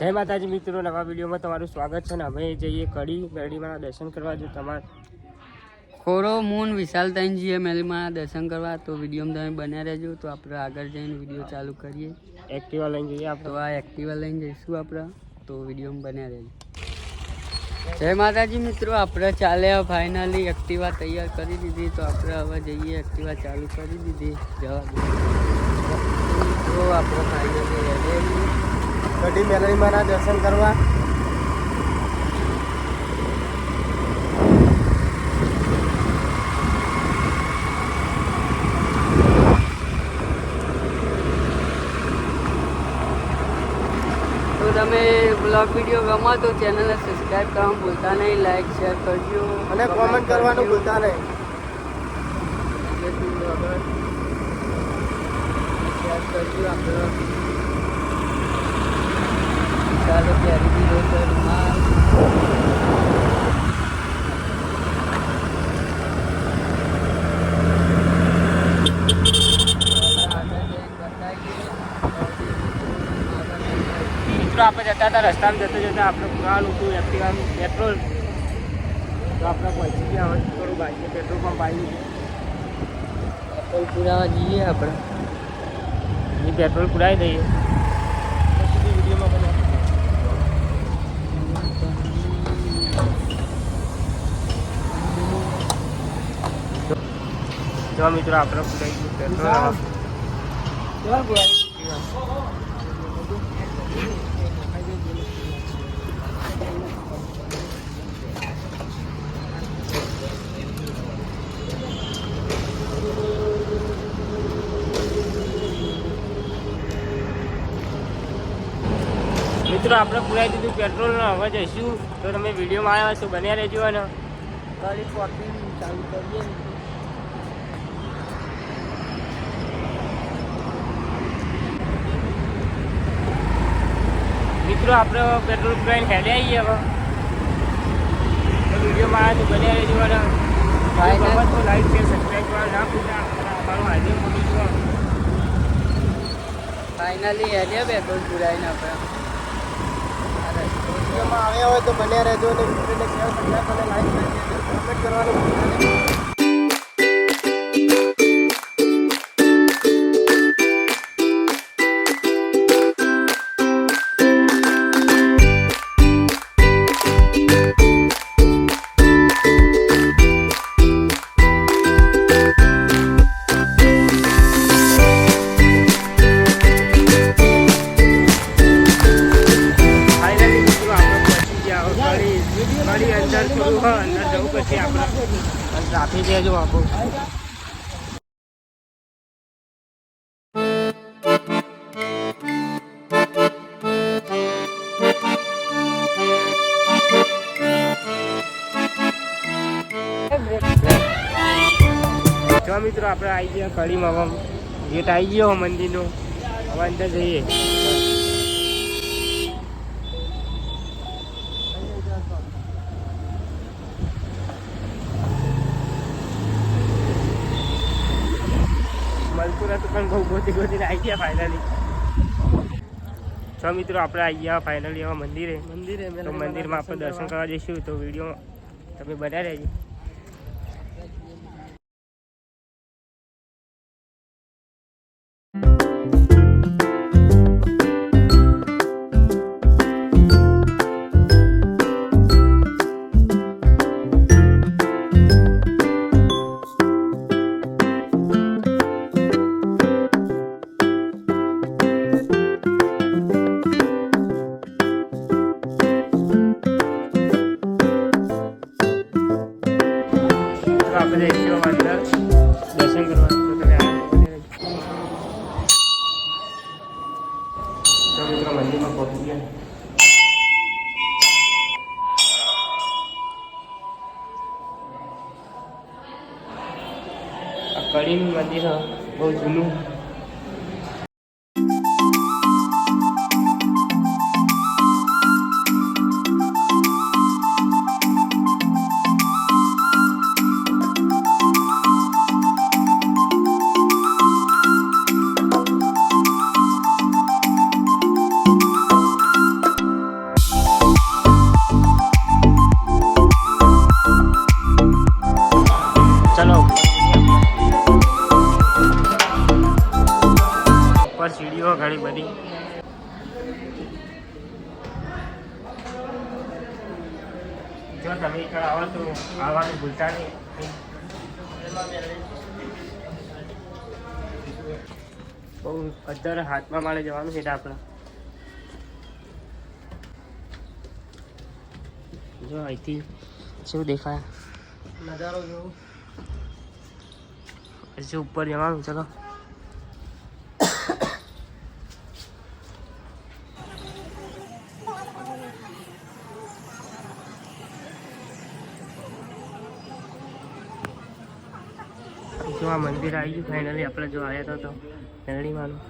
જય માતાજી મિત્રો, નવા વિડીયોમાં તમારું સ્વાગત છે ને અમે જઈએ કડી મેરડીમાં દર્શન કરવા. જો તમારે ખોરો મૂન વિશાલ તૈનજીએ મેલીમાં દર્શન કરવા તો વિડીયોમાં તમે બન્યા રહેજો. તો આપણે આગળ જઈને વિડીયો ચાલુ કરીએ. એક્ટિવા લઈને જઈએ આપણે. તો આ એક્ટિવા લઈને જઈશું આપણે, તો વિડીયોમાં બન્યા રહેજો. જય માતાજી મિત્રો, આપણે ચાલ્યા ફાઇનલી એક્ટિવા તૈયાર કરી દીધી. તો આપણે હવે જઈએ, એક્ટિવા ચાલુ કરી દીધી. જવા તો આપણે ફાઇનલી રેડી કડી મેરડીમાં દર્શન કરવા. તો તમે બ્લોગ વિડીયો ગમો તો ચેનલને સબસ્ક્રાઈબ કરવાનું ભૂલતા નહીં, લાઈક શેર કરજો અને કોમેન્ટ કરવાનું ભૂલતા નહીં. શેર કરજો. આપણે ચાલો પહેરી દીધો તો રૂમાલ. મિત્રો આપણે જતા હતા, રસ્તામાં જતા આપણે પુરાવાનું હતું એક્ટિવાનું પેટ્રોલ. તો આપણે પહોંચી ગયા. હવે થોડું બાકી પેટ્રોલ પંપ આવી પેટ્રોલ પુરાવા જઈએ આપણે. એ પેટ્રોલ પુરાવી દઈએ. પછી વિડીયોમાં બને. જો મિત્રો આપણે પુરાઈ ગયું પેટ્રોલ. મિત્રો આપણે પુરાઈ દીધું પેટ્રોલ. હવે જઈશું. તો તમે વિડીયોમાં આવ્યા છો, બન્યા રહેજો. અને ગાડી શોપિંગ ચાલુ કરીએ. મિત્રો આપણે પેટ્રોલ પુરાઈને હેડે આવીએ. હવે તો વિડીયોમાં આવ્યા તો બન્યા રહેજો. અને લાઈક શેર સબસ્ક્રાઈબ કરવા ના ભૂલતા. અમારું હાજર મોટું છું. ફાઇનલી હેડ્યા પેટ્રોલ પુરાઈને આપણે. વિડીયોમાં આવ્યા હોય તો બન્યા રહેજો. અને વિડીયોને શેર સબસ્ક્રાઈબ અને લાઈક કોમેન્ટ કરવાનું ભૂલતા નહીં. અંદર થોડું અંદર જવું પછી આપણે ટ્રાફિક જો આપો. જો મિત્રો આપણે આવી ગયા કડીમાં. હવે ગેટ આવી ગયો મંદિરનો. હવે અંદર જઈએ. મળતું હતું પણ બહુ ગોતીને આવી ગયા ફાઇનલી. છ મિત્રો આપણે આવી ગયા ફાઇનલી હવે મંદિરે. તો મંદિરમાં આપણે દર્શન કરવા જઈશું. તો વિડીયો તમે બન્યા રહેજો. આપણે જઈશું અંદર દર્શન કરવા. તો તમે તો મિત્રો મંદિરમાં પહોંચી ગયા. આ કડીનું મંદિર બહુ જૂનું. બધી. જો તમે એક આવો તો આવવાનું ભૂલતા નહીં. બહુ અત્યારે હાથમાં માળે જવાનું છે આપણે. જો અહીંથી શું દેખાય નજારો જોવું. પછી ઉપર જવાનું. ચલો જો આ મંદિર આવી ગયું ફાઇનલી. આપણે જો આવ્યા તો મેરડીમાંનું.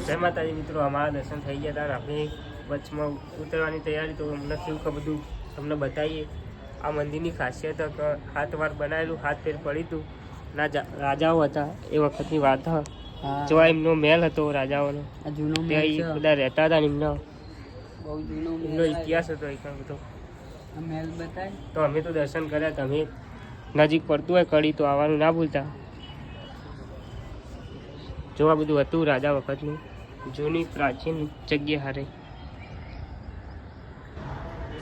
જય માતાજી મિત્રો, અમારા દર્શન થઈ ગયા હતા. આપણે વચમાં ઉતરવાની તૈયારી, તો અમને કેવું કે બધું તમને બતાવીએ. આ મંદિરની ખાસિયત હાથ વાર બનાવેલું, હાથ ફેર પડી હતું. રાજાઓ હતા એ વખતની વાત. જો એમનો મહેલ હતો રાજાઓનો, ત્યાં બધા રહેતા હતા. એમનો ઇતિહાસ હતો એક બધો. તો અમે તો દર્શન કર્યા. તમે નજીક પડતું હોય કડી તો આવવાનું ના ભૂલતા. જોવા બધું હતું રાજા વખતનું, જૂની પ્રાચીન જગ્યા હારે.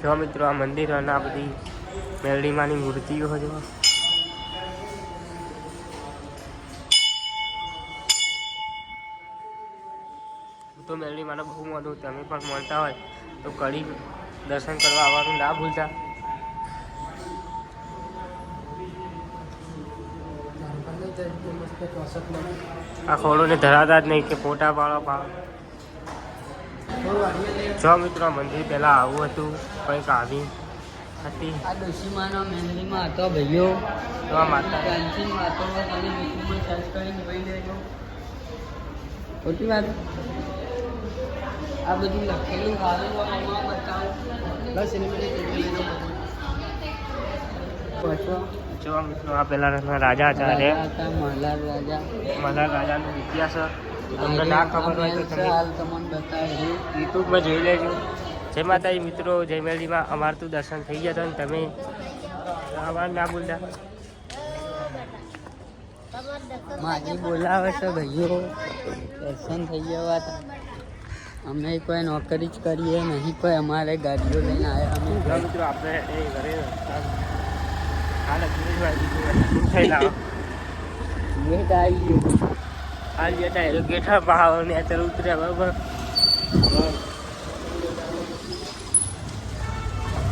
જો મિત્રો આ મંદિર અને આ બધી મેરડીમાંની મૂર્તિઓ જો. તો મેરડીમાંને બહુ મોટું. તમે પણ મળતા હોય તો કડી દર્શન કરવા આવવાનું ના ભૂલતા. આ ખોડોને ધરાતા જ નહીં કે ફોટા પાડો. જો મિત્રો મંદિર પહેલાં આવું હતું, કંઈક આવી હતી. આ ડોશીમાનો મેમરીમાં હતો ભાઈઓ. તો આ માતા પ્રાચીન વાતો તમે યુટ્યુબમાં સર્ચ કરીને જોઈ લેજો. ખોટી વાત. આ બધું લખેલું સારું બતાવું. બસ એને પહોંચવા. જો મિત્રો આ પહેલાં રાજા હતા. મલ્હાર રાજા. મલ્હાર રાજાનો ઇતિહાસ તમને ના ખબર હોય તો તમે યુટ્યુબમાં જોઈ લેજો. જય માતાજી મિત્રો, જય મેરડીમાં. અમારું તો દર્શન થઈ ગયા હતા ને તમે આવવાનું ના ભૂલતા. માજી બોલાવે છે ભાઈઓ. દર્શન થઈ ગયા હતા. અમે કોઈ નોકરી જ કરીએ નહીં, કોઈ અમારે ગાડીઓ લઈને આવ્યા. અમે મિત્રો આપણે એ ઘરે લેટ આવી ગયું. હાલ જતા ગેઠા ભાવ ને અત્યારે ઉતર્યા બરાબર.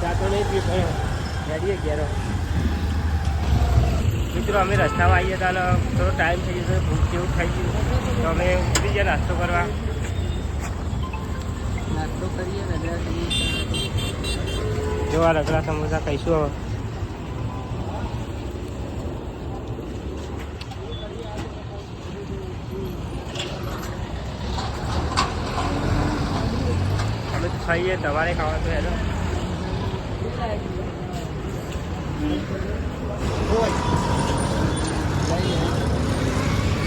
જાતો નહીં પી પણ ગાડીએ ઘેરો. મિત્રો અમે રસ્તામાં આવીએ હતા અને થોડો ટાઈમ થઈ ગયો, ભૂખ જેવું થઈ ગયું તો અમે ઉતરી ગયા નાસ્તો કરવા. નાસ્તો કરીએ રગડા સમોસા. જો આ રગડા સમોસા ખાઈશું હવે. અમે તો ખાઈએ, તમારે ખાવા તો હેલો.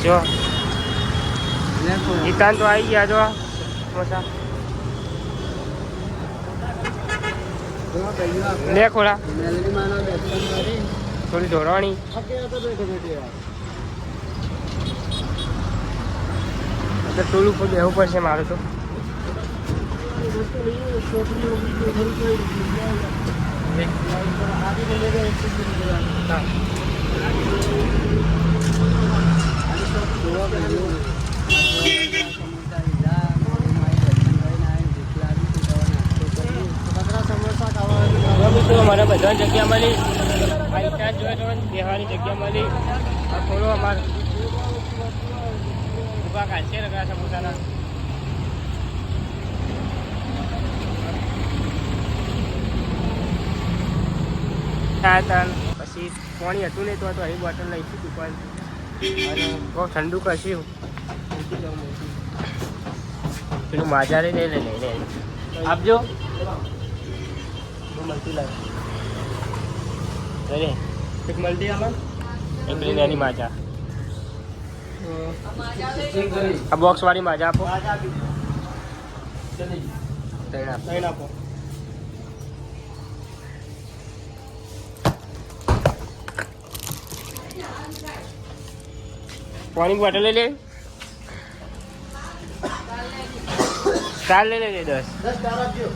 જો ગીતાન તો આવી ગયા. જો સમોસા લે ખોડા. થોડી ઢોળવાની. ટોલ ઉપર બેહવું પડશે મારે તો. મને બધા જગ્યા મળી. આ ઇતિહાસ જોયો તો બેહવાની જગ્યા મળી. આ થોડો અમારે ઉભા કાઢશે રગડા સમોસાના. પછી પાણી હતું નહીં તો અહીં બોટલ લઈશું દુકાન. અને બહુ ઠંડુ કશું પેલું માજારે લઈ લઈને આપજો. મળતું લાગે અરે એક મલ્ટી આલો એક લઈને એની માજા ચેક કરી આ બોક્સ વાળી માજા આપો માજા આપી દો ચલી ત્રણ આપો ત્રણ આપો પાણી બોટલ લઈ લે સ્ટાર લઈ લે 10 10 સ્ટાર આપજો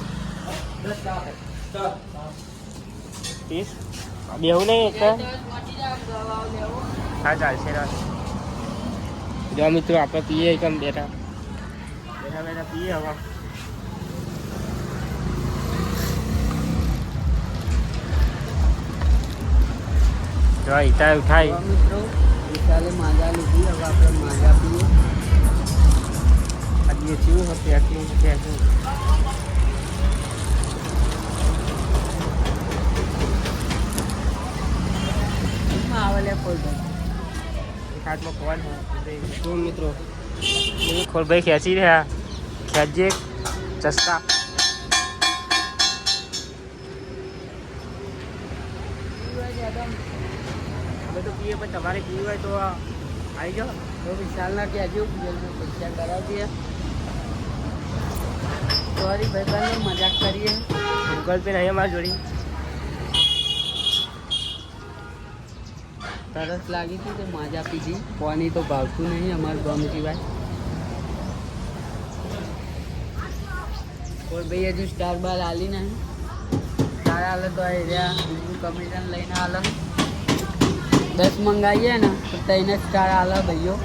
10 સ્ટાર સ્ટાર 30 બેહું નહીં એક હા ચાલશે રાખ જો મિત્રો આપણે પીએ કેમ બેઠા બેઠા બેઠા પીએ હવે જો ઈતા ઉઠાય તો મિત્રો વિશાલે માજા લીધી હવે આપણે માજા પીએ આજે કેવું હતું આટલું આટલું આવેલે ફોલ્ડર એક હાથમાં ફોન તો મિત્રો ખોલભાઈ ખેંચી રહ્યા ખેંચજે ચસ્કા અમે તો પીએ પણ તમારે પીવું હોય તો આવી જાઓ તો વિશાલના કહેજો જલ્દી પૈસા કરાવજે સોરી ભાઈ મજાક કરીએ ગૂગલ પે નહીં અમારી જોડી તરસ લાગી હતી તો માજા પીધી પાણી તો ભાવતું નહીં અમારું ગામ સિવાય કોઈ ભાઈ હજુ સ્ટાર બાર આલી નહીં સ્ટાર આલે તો એ રહ્યા બીજું કમિશન લઈને આલે 10 મંગાવીએ ને તો તઈને સ્ટાર આલે ભાઈઓ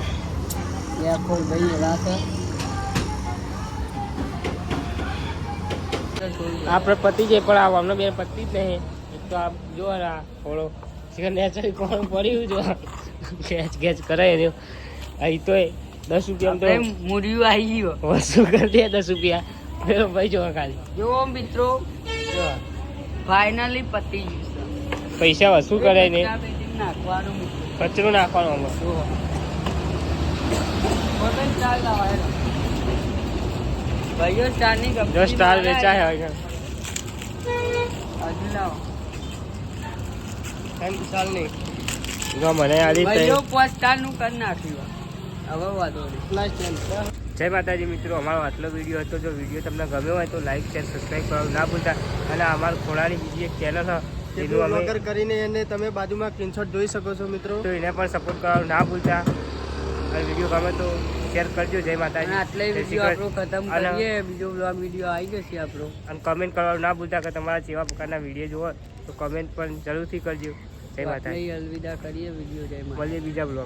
એ કોઈ ભાઈ એવા છે આપણે પતિ છે પણ આ અમને બે પતિ જ નહીં એક તો આ જો આ થોડો નેચરલી કોણ પડ્યું જો ખેંચ ખેંચ કરે રહ્યો અહીં તો 10 રૂપિયા તો મૂર્યું આવી ગયો વસ્તુ કરી દે 10 રૂપિયા પેલો ભાઈ જો ખાલી જો મિત્રો જો ફાઇનલી પતી ગયું પૈસા વસૂલ કરાય ને નાખવાનું મિત્રો કચરો નાખવાનો આમાં જો કોઈ સ્ટાર લાવાય ભાઈઓ સ્ટારની જો કંપની સ્ટાર વેચાય હવે હજુ લાવો એમ ચાલ નહીં જો મને આલી ભાઈઓ 5 સ્ટારનું કરી નાખ્યું હવે વાંધો નહીં જય માતાજી મિત્રો અમારો આટલો વિડીયો હતો જો વિડીયો તમને ગમ્યો હોય તો લાઈક શેર સબસ્ક્રાઈબ કરવાનું ના ભૂલતા અને અમારા ખોડાની બીજી એક ચેનલ છે એનું અમે બ્લોગર કરીને એને તમે બાજુમાં સ્ક્રીનશોટ જોઈ શકો છો મિત્રો તો એને પણ સપોર્ટ કરવાનું ના ભૂલતા અને વિડીયો ગમે તો શેર કરજો જય અને માતાજી આટલે જય શ્રી વિડીયો આપણો કૃષ્ણ. ખતમ અને- કરીએ બીજો બ્લોગ વિડીયો આવી જશે આપણો અને કમેન્ટ કરવાનું ના ભૂલતા કે તમારા જેવા પ્રકારના વિડીયો જોવો તો કમેન્ટ પણ જરૂરથી કરજો જય માતાજી આપણે અલવિદા કરીએ વિડીયો જય માતા મળીએ બીજા બ્લોગ